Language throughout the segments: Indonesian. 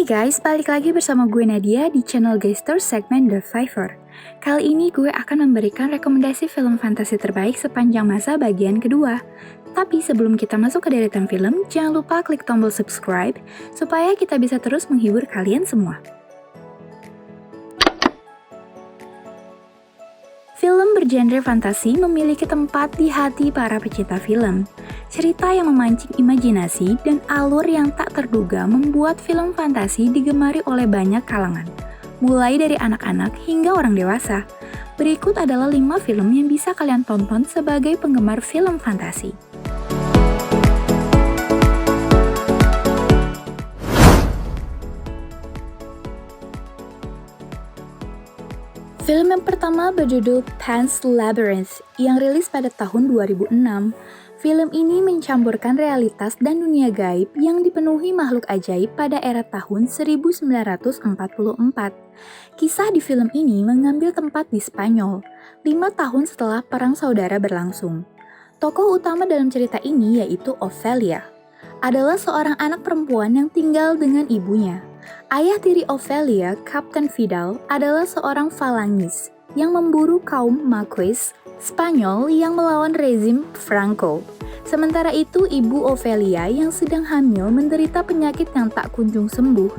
Hai guys, balik lagi bersama gue Nadia di channel Geister segmen The Fiver. Kali ini gue akan memberikan rekomendasi film fantasi terbaik sepanjang masa bagian kedua. Tapi sebelum kita masuk ke deretan film, jangan lupa klik tombol subscribe supaya kita bisa terus menghibur kalian semua. Film bergenre fantasi memiliki tempat di hati para pecinta film. Cerita yang memancing imajinasi dan alur yang tak terduga membuat film fantasi digemari oleh banyak kalangan, mulai dari anak-anak hingga orang dewasa. Berikut adalah 5 film yang bisa kalian tonton sebagai penggemar film fantasi. Film yang pertama berjudul Pan's Labyrinth yang rilis pada tahun 2006. Film ini mencampurkan realitas dan dunia gaib yang dipenuhi makhluk ajaib pada era tahun 1944. Kisah di film ini mengambil tempat di Spanyol, 5 tahun setelah Perang Saudara berlangsung. Tokoh utama dalam cerita ini yaitu Ophelia, adalah seorang anak perempuan yang tinggal dengan ibunya. Ayah tiri Ophelia, Kapten Vidal, adalah seorang Falangis yang memburu kaum Marquis Spanyol yang melawan rezim Franco. Sementara itu, ibu Ophelia yang sedang hamil menderita penyakit yang tak kunjung sembuh.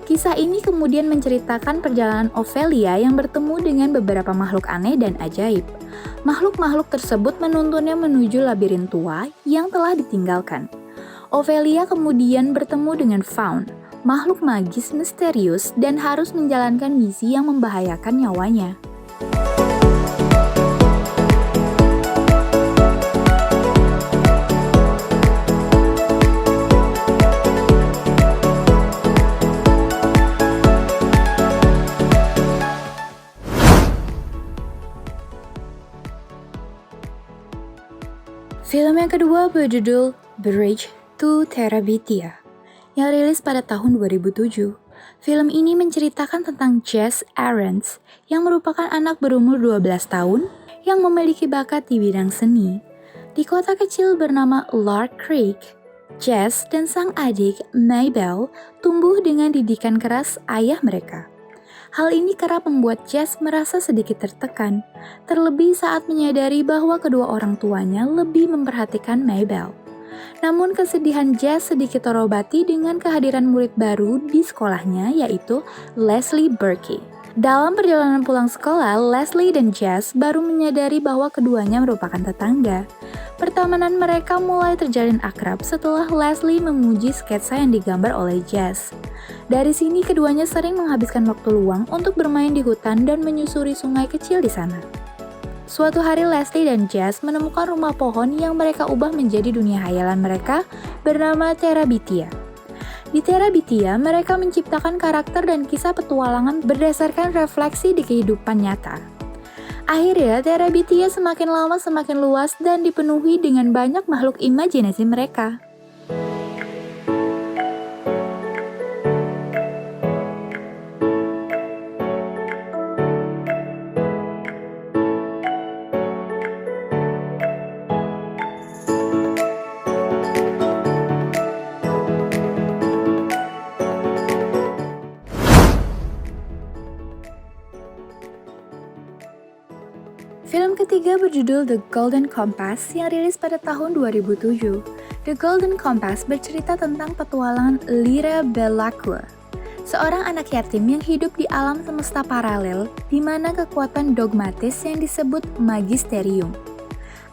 Kisah ini kemudian menceritakan perjalanan Ophelia yang bertemu dengan beberapa makhluk aneh dan ajaib. Makhluk-makhluk tersebut menuntunnya menuju labirin tua yang telah ditinggalkan. Ophelia kemudian bertemu dengan Faun, makhluk magis misterius dan harus menjalankan misi yang membahayakan nyawanya. Film yang kedua berjudul Bridge to Terabithia yang rilis pada tahun 2007. Film ini menceritakan tentang Jess Aarons yang merupakan anak berumur 12 tahun yang memiliki bakat di bidang seni. Di kota kecil bernama Lark Creek, Jess dan sang adik Maybelle tumbuh dengan didikan keras ayah mereka. Hal ini kerap membuat Jess merasa sedikit tertekan, terlebih saat menyadari bahwa kedua orang tuanya lebih memperhatikan Maybelle. Namun kesedihan Jess sedikit terobati dengan kehadiran murid baru di sekolahnya yaitu Leslie Berkey. Dalam perjalanan pulang sekolah, Leslie dan Jess baru menyadari bahwa keduanya merupakan tetangga. Pertemanan mereka mulai terjalin akrab setelah Leslie memuji sketsa yang digambar oleh Jess. Dari sini keduanya sering menghabiskan waktu luang untuk bermain di hutan dan menyusuri sungai kecil di sana. Suatu hari Leslie dan Jess menemukan rumah pohon yang mereka ubah menjadi dunia hayalan mereka bernama Terabithia. Di Terabithia, mereka menciptakan karakter dan kisah petualangan berdasarkan refleksi di kehidupan nyata. Akhirnya, Terabithia semakin lama semakin luas dan dipenuhi dengan banyak makhluk imajinasi mereka. Film ketiga berjudul The Golden Compass yang rilis pada tahun 2007. The Golden Compass bercerita tentang petualangan Lyra Belacqua, seorang anak yatim yang hidup di alam semesta paralel di mana kekuatan dogmatis yang disebut magisterium.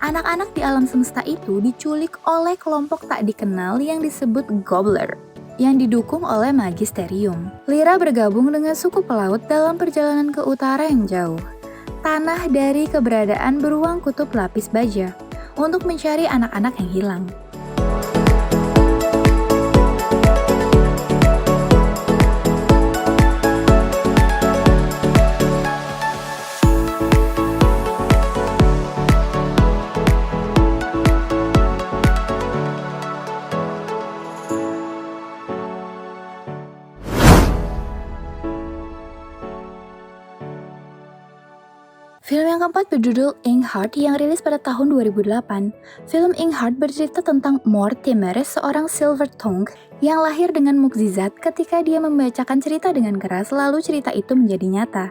Anak-anak di alam semesta itu diculik oleh kelompok tak dikenal yang disebut Gobbler, yang didukung oleh magisterium. Lyra bergabung dengan suku pelaut dalam perjalanan ke utara yang jauh, tanah dari keberadaan beruang kutub lapis baja, untuk mencari anak-anak yang hilang. Film yang keempat berjudul Inkheart yang rilis pada tahun 2008. Film Inkheart bercerita tentang Mortimer, seorang silver tongue yang lahir dengan mukjizat ketika dia membacakan cerita dengan keras, lalu cerita itu menjadi nyata.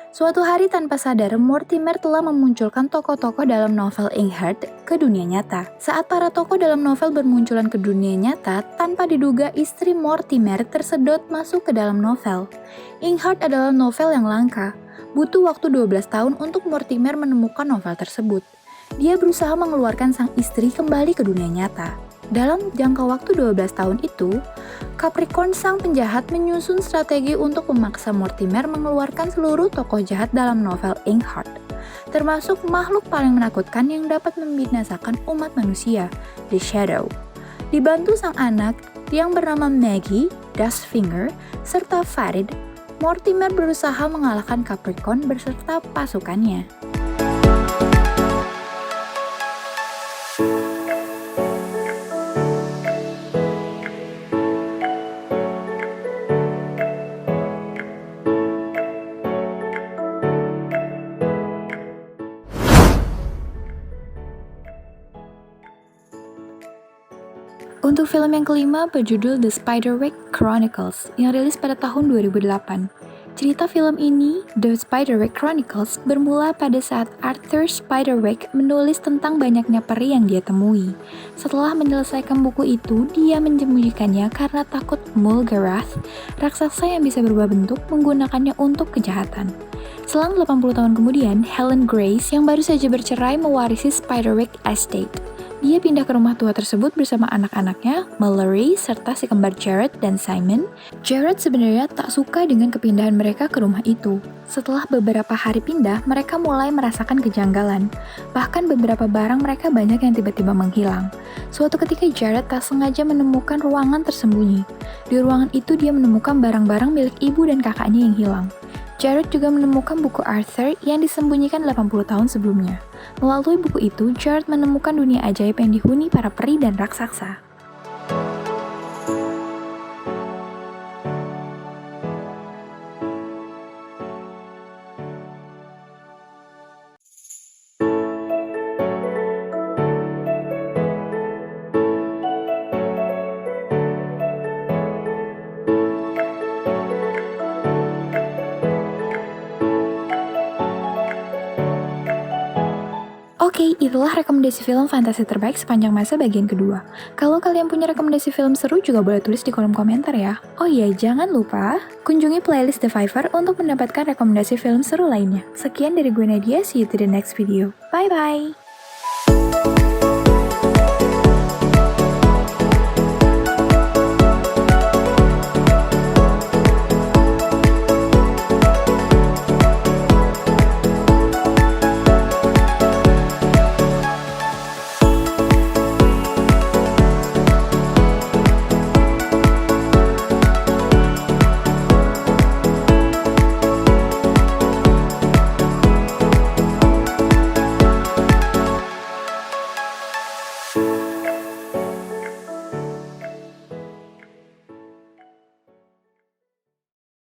Suatu hari tanpa sadar, Mortimer telah memunculkan tokoh-tokoh dalam novel Inkheart ke dunia nyata. Saat para tokoh dalam novel bermunculan ke dunia nyata, tanpa diduga istri Mortimer tersedot masuk ke dalam novel. Inkheart adalah novel yang langka. Butuh waktu 12 tahun untuk Mortimer menemukan novel tersebut. Dia berusaha mengeluarkan sang istri kembali ke dunia nyata. Dalam jangka waktu 12 tahun itu, Capricorn sang penjahat menyusun strategi untuk memaksa Mortimer mengeluarkan seluruh tokoh jahat dalam novel Inkheart, termasuk makhluk paling menakutkan yang dapat membinasakan umat manusia, The Shadow. Dibantu sang anak yang bernama Maggie, Dustfinger, serta Farid, Mortimer berusaha mengalahkan Capricorn beserta pasukannya. Untuk film yang kelima berjudul The Spiderwick Chronicles yang rilis pada tahun 2008. Cerita film ini, The Spiderwick Chronicles, bermula pada saat Arthur Spiderwick menulis tentang banyaknya peri yang dia temui. Setelah menyelesaikan buku itu, dia menyembunyikannya karena takut Mulgarath, raksasa yang bisa berubah bentuk, menggunakannya untuk kejahatan. Selang 80 tahun kemudian, Helen Grace yang baru saja bercerai mewarisi Spiderwick Estate. Dia pindah ke rumah tua tersebut bersama anak-anaknya, Mallory, serta si kembar Jared dan Simon. Jared sebenarnya tak suka dengan kepindahan mereka ke rumah itu. Setelah beberapa hari pindah, mereka mulai merasakan kejanggalan. Bahkan beberapa barang mereka banyak yang tiba-tiba menghilang. Suatu ketika Jared tak sengaja menemukan ruangan tersembunyi. Di ruangan itu dia menemukan barang-barang milik ibu dan kakaknya yang hilang. Jared juga menemukan buku Arthur yang disembunyikan 80 tahun sebelumnya. Melalui buku itu, Jared menemukan dunia ajaib yang dihuni para peri dan raksasa. Oke, itulah rekomendasi film fantasi terbaik sepanjang masa bagian kedua. Kalau kalian punya rekomendasi film seru juga boleh tulis di kolom komentar ya. Oh iya, jangan lupa kunjungi playlist The Fiverr untuk mendapatkan rekomendasi film seru lainnya. Sekian dari gue Nadia, see you to the next video. Bye-bye!